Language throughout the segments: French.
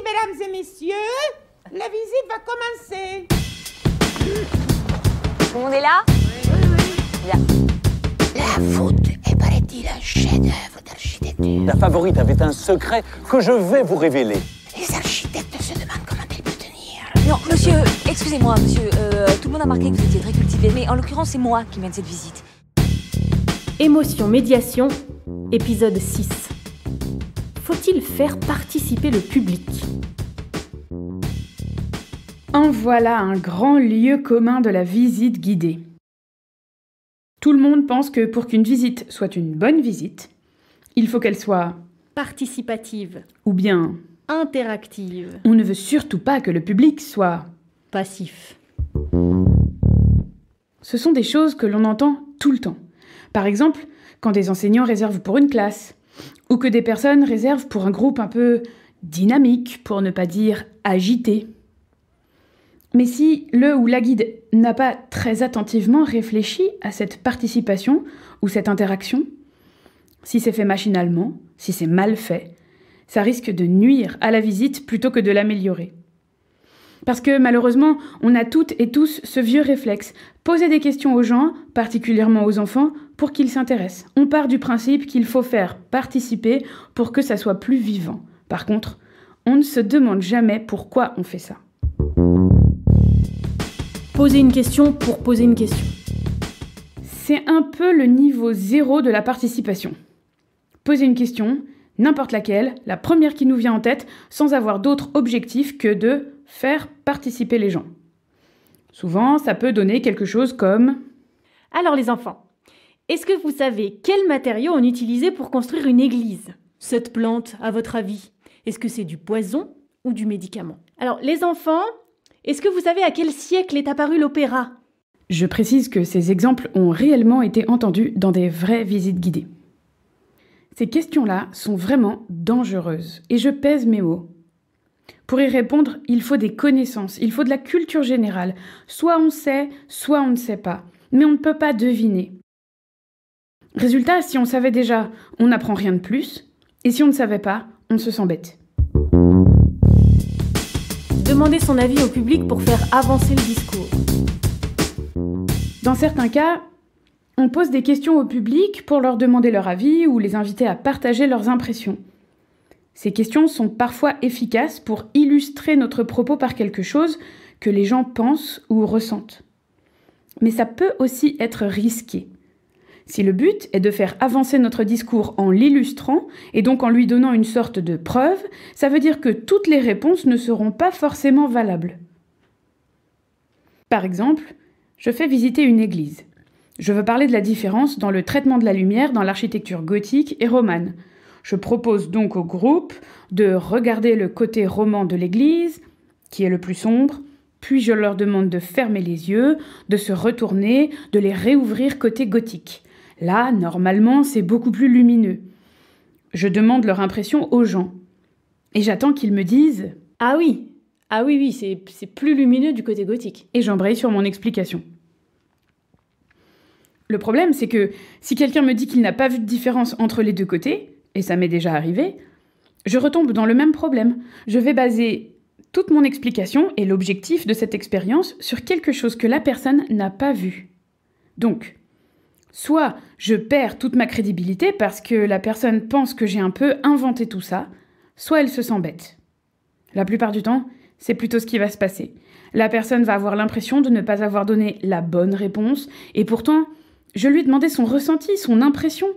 mesdames et messieurs, la visite va commencer. Tout le monde est là? Oui. Bien. La voûte est, paraît-il, un chef-d'œuvre d'architecture. La favorite avait un secret que je vais vous révéler. Les architectes se demandent comment elle peut tenir. Non, monsieur, excusez-moi, monsieur. Tout le monde a remarqué que vous étiez très cultivé, mais en l'occurrence, c'est moi qui mène cette visite. Émotion médiation, épisode 6. Faut-il faire participer le public ? En voilà un grand lieu commun de la visite guidée. Tout le monde pense que pour qu'une visite soit une bonne visite, il faut qu'elle soit participative, ou bien interactive, on ne veut surtout pas que le public soit passif. Ce sont des choses que l'on entend tout le temps. Par exemple, quand des enseignants réservent pour une classe, ou que des personnes réservent pour un groupe un peu dynamique, pour ne pas dire agité. Mais si le ou la guide n'a pas très attentivement réfléchi à cette participation ou cette interaction, si c'est fait machinalement, si c'est mal fait, ça risque de nuire à la visite plutôt que de l'améliorer. Parce que malheureusement, on a toutes et tous ce vieux réflexe, poser des questions aux gens, particulièrement aux enfants, pour qu'ils s'intéressent. On part du principe qu'il faut faire participer pour que ça soit plus vivant. Par contre, on ne se demande jamais pourquoi on fait ça. Poser une question pour poser une question. C'est un peu le niveau 0 de la participation. Poser une question, n'importe laquelle, la première qui nous vient en tête, sans avoir d'autre objectif que de faire participer les gens. Souvent, ça peut donner quelque chose comme... Alors les enfants, est-ce que vous savez quels matériaux on utilisait pour construire une église ? Cette plante, à votre avis, est-ce que c'est du poison ou du médicament ? Alors les enfants, est-ce que vous savez à quel siècle est apparu l'opéra ? Je précise que ces exemples ont réellement été entendus dans des vraies visites guidées. Ces questions-là sont vraiment dangereuses, et je pèse mes mots. Pour y répondre, il faut des connaissances, il faut de la culture générale. Soit on sait, soit on ne sait pas, mais on ne peut pas deviner. Résultat, si on savait déjà, on n'apprend rien de plus, et si on ne savait pas, on se sent bête. Demander son avis au public pour faire avancer le discours. Dans certains cas, on pose des questions au public pour leur demander leur avis ou les inviter à partager leurs impressions. Ces questions sont parfois efficaces pour illustrer notre propos par quelque chose que les gens pensent ou ressentent. Mais ça peut aussi être risqué. Si le but est de faire avancer notre discours en l'illustrant, et donc en lui donnant une sorte de preuve, ça veut dire que toutes les réponses ne seront pas forcément valables. Par exemple, je fais visiter une église. Je veux parler de la différence dans le traitement de la lumière dans l'architecture gothique et romane. Je propose donc au groupe de regarder le côté roman de l'église, qui est le plus sombre, puis je leur demande de fermer les yeux, de se retourner, de les réouvrir côté gothique. Là, normalement, c'est beaucoup plus lumineux. Je demande leur impression aux gens. Et j'attends qu'ils me disent « Ah oui, c'est plus lumineux du côté gothique. » Et j'embraye sur mon explication. Le problème, c'est que si quelqu'un me dit qu'il n'a pas vu de différence entre les deux côtés, et ça m'est déjà arrivé, je retombe dans le même problème. Je vais baser toute mon explication et l'objectif de cette expérience sur quelque chose que la personne n'a pas vu. Donc, soit je perds toute ma crédibilité parce que la personne pense que j'ai un peu inventé tout ça, soit elle se sent bête. La plupart du temps, c'est plutôt ce qui va se passer. La personne va avoir l'impression de ne pas avoir donné la bonne réponse, et pourtant, je lui ai demandé son ressenti, son impression.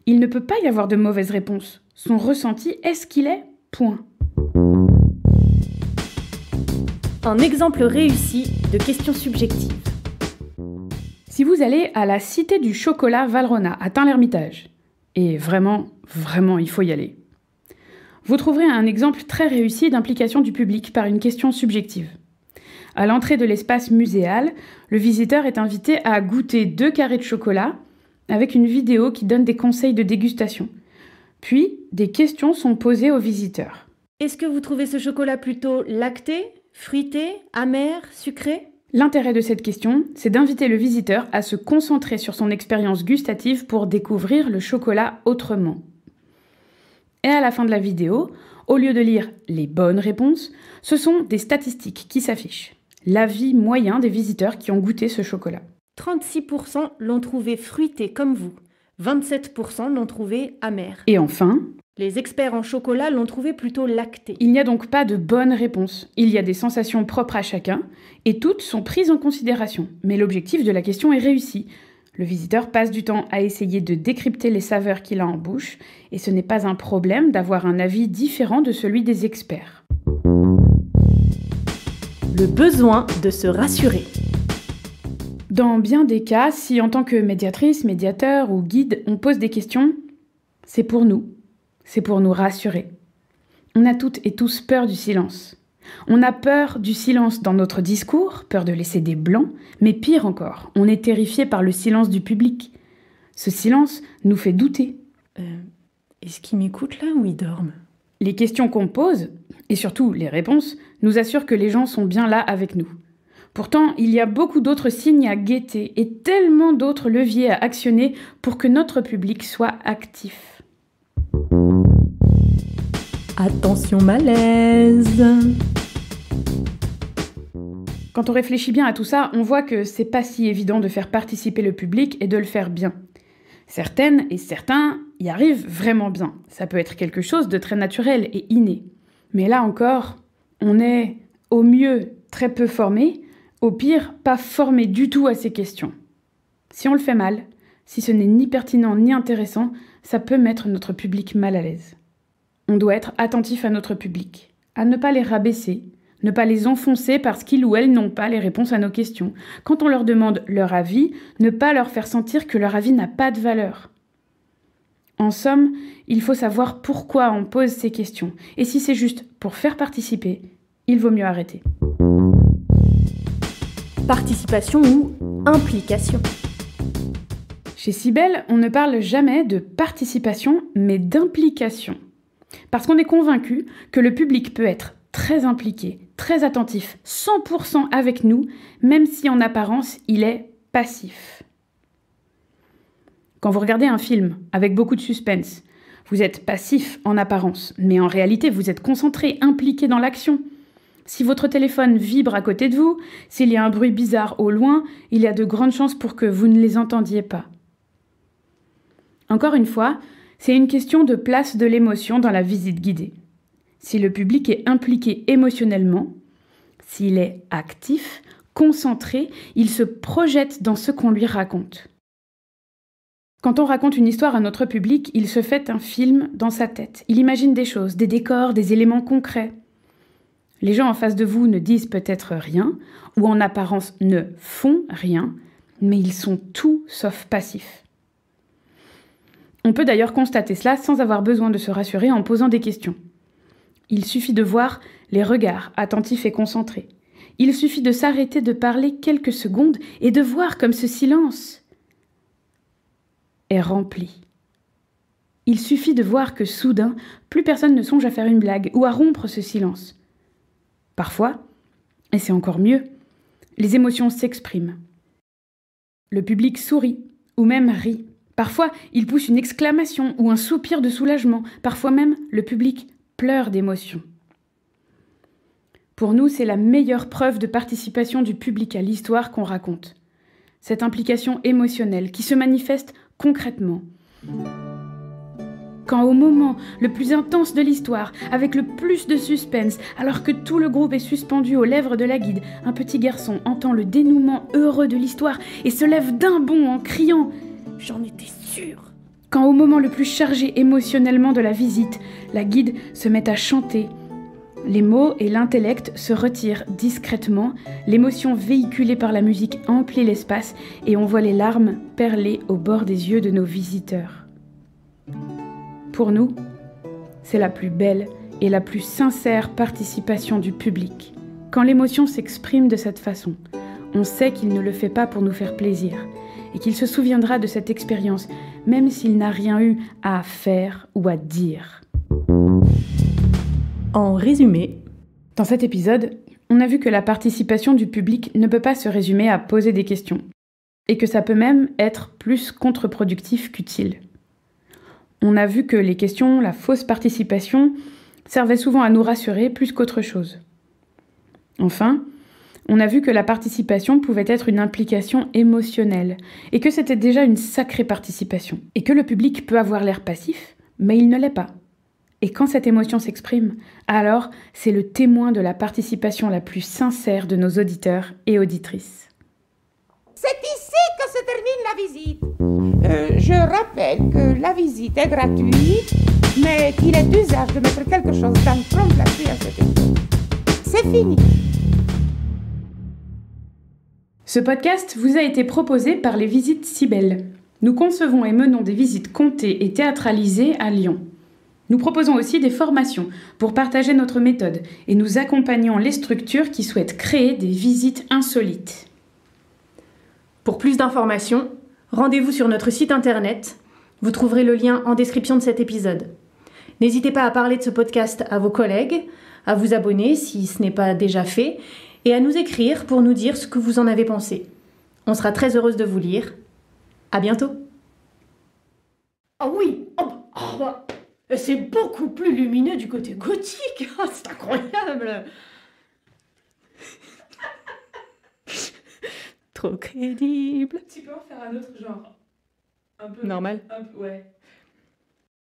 Il ne peut pas y avoir de mauvaise réponse. Son ressenti est ce qu'il est, point. Un exemple réussi de question subjective. Si vous allez à la Cité du Chocolat Valrhona, à Tain-l'Hermitage, et vraiment, il faut y aller, vous trouverez un exemple très réussi d'implication du public par une question subjective. À l'entrée de l'espace muséal, le visiteur est invité à goûter 2 carrés de chocolat avec une vidéo qui donne des conseils de dégustation. Puis, des questions sont posées aux visiteurs. Est-ce que vous trouvez ce chocolat plutôt lacté, fruité, amer, sucré ? L'intérêt de cette question, c'est d'inviter le visiteur à se concentrer sur son expérience gustative pour découvrir le chocolat autrement. Et à la fin de la vidéo, Au lieu de lire les bonnes réponses, ce sont des statistiques qui s'affichent. L'avis moyen des visiteurs qui ont goûté ce chocolat. 36% l'ont trouvé fruité comme vous. 27% l'ont trouvé amer. Et enfin, Les experts en chocolat l'ont trouvé plutôt lacté. il n'y a donc pas de bonne réponse. Il y a des sensations propres à chacun, et toutes sont prises en considération. Mais l'objectif de la question est réussi. Le visiteur passe du temps à essayer de décrypter les saveurs qu'il a en bouche, et ce n'est pas un problème d'avoir un avis différent de celui des experts. Le besoin de se rassurer. Dans bien des cas, si en tant que médiatrice, médiateur ou guide, on pose des questions, c'est pour nous rassurer. On a toutes et tous peur du silence. On a peur du silence dans notre discours, peur de laisser des blancs, mais pire encore, on est terrifié par le silence du public. Ce silence nous fait douter. Est-ce qu'ils m'écoutent là ou ils dorment? Les questions qu'on pose, et surtout les réponses, nous assurent que les gens sont bien là avec nous. Pourtant, il y a beaucoup d'autres signes à guetter et tellement d'autres leviers à actionner pour que notre public soit actif. Attention malaise. Quand on réfléchit bien à tout ça, on voit que c'est pas si évident de faire participer le public et de le faire bien. Certaines et certains y arrivent vraiment bien. Ça peut être quelque chose de très naturel et inné. Mais là encore, on est au mieux très peu formé, au pire pas formé du tout à ces questions. Si on le fait mal, si ce n'est ni pertinent ni intéressant, ça peut mettre notre public mal à l'aise. On doit être attentif à notre public, à ne pas les rabaisser, ne pas les enfoncer parce qu'ils ou elles n'ont pas les réponses à nos questions. Quand on leur demande leur avis, ne pas leur faire sentir que leur avis n'a pas de valeur. En somme, il faut savoir pourquoi on pose ces questions. Et si c'est juste pour faire participer, il vaut mieux arrêter. Participation ou implication. Chez Cybelle, on ne parle jamais de participation, mais d'implication. Parce qu'on est convaincu que le public peut être très impliqué, très attentif, 100% avec nous, même si en apparence, il est passif. Quand vous regardez un film avec beaucoup de suspense, vous êtes passif en apparence, mais en réalité, vous êtes concentré, impliqué dans l'action. Si votre téléphone vibre à côté de vous, s'il y a un bruit bizarre au loin, il y a de grandes chances pour que vous ne les entendiez pas. Encore une fois, c'est une question de place de l'émotion dans la visite guidée. Si le public est impliqué émotionnellement, s'il est actif, concentré, il se projette dans ce qu'on lui raconte. Quand on raconte une histoire à notre public, il se fait un film dans sa tête. Il imagine des choses, des décors, des éléments concrets. Les gens en face de vous ne disent peut-être rien, ou en apparence ne font rien, mais ils sont tout sauf passifs. On peut d'ailleurs constater cela sans avoir besoin de se rassurer en posant des questions. Il suffit de voir les regards attentifs et concentrés. Il suffit de s'arrêter de parler quelques secondes et de voir comme ce silence est rempli. Il suffit de voir que soudain, plus personne ne songe à faire une blague ou à rompre ce silence. Parfois, et c'est encore mieux, les émotions s'expriment. Le public sourit ou même rit. Parfois, il pousse une exclamation ou un soupir de soulagement. Parfois même, le public pleure d'émotion. Pour nous, c'est la meilleure preuve de participation du public à l'histoire qu'on raconte. Cette implication émotionnelle qui se manifeste concrètement. Quand au moment le plus intense de l'histoire, avec le plus de suspense, alors que tout le groupe est suspendu aux lèvres de la guide, un petit garçon entend le dénouement heureux de l'histoire et se lève d'un bond en criant « J'en étais sûre !» Quand au moment le plus chargé émotionnellement de la visite, la guide se met à chanter. Les mots et l'intellect se retirent discrètement, l'émotion véhiculée par la musique emplit l'espace et on voit les larmes perler au bord des yeux de nos visiteurs. Pour nous, c'est la plus belle et la plus sincère participation du public. Quand l'émotion s'exprime de cette façon, on sait qu'il ne le fait pas pour nous faire plaisir et qu'il se souviendra de cette expérience, même s'il n'a rien eu à faire ou à dire. En résumé, dans cet épisode, on a vu que la participation du public ne peut pas se résumer à poser des questions, et que ça peut même être plus contre-productif qu'utile. On a vu que les questions, la fausse participation, servait souvent à nous rassurer plus qu'autre chose. Enfin, on a vu que la participation pouvait être une implication émotionnelle, et que c'était déjà une sacrée participation, et que le public peut avoir l'air passif, mais il ne l'est pas. Et quand cette émotion s'exprime, alors c'est le témoin de la participation la plus sincère de nos auditeurs et auditrices. C'est ici que se termine la visite. Je rappelle que la visite est gratuite, mais qu'il est d'usage de mettre quelque chose dans le trompe-la-pluie à cet effet. C'est fini. Ce podcast vous a été proposé par les Visites Cybèle. Nous concevons et menons des visites contées et théâtralisées à Lyon. Nous proposons aussi des formations pour partager notre méthode et nous accompagnons les structures qui souhaitent créer des visites insolites. Pour plus d'informations, rendez-vous sur notre site internet. Vous trouverez le lien en description de cet épisode. N'hésitez pas à parler de ce podcast à vos collègues, à vous abonner si ce n'est pas déjà fait, et à nous écrire pour nous dire ce que vous en avez pensé. On sera très heureuse de vous lire. À bientôt. Ah oui, c'est beaucoup plus lumineux du côté gothique. C'est incroyable. Trop crédible. Tu peux en faire un autre genre. Un peu Normal. ouais.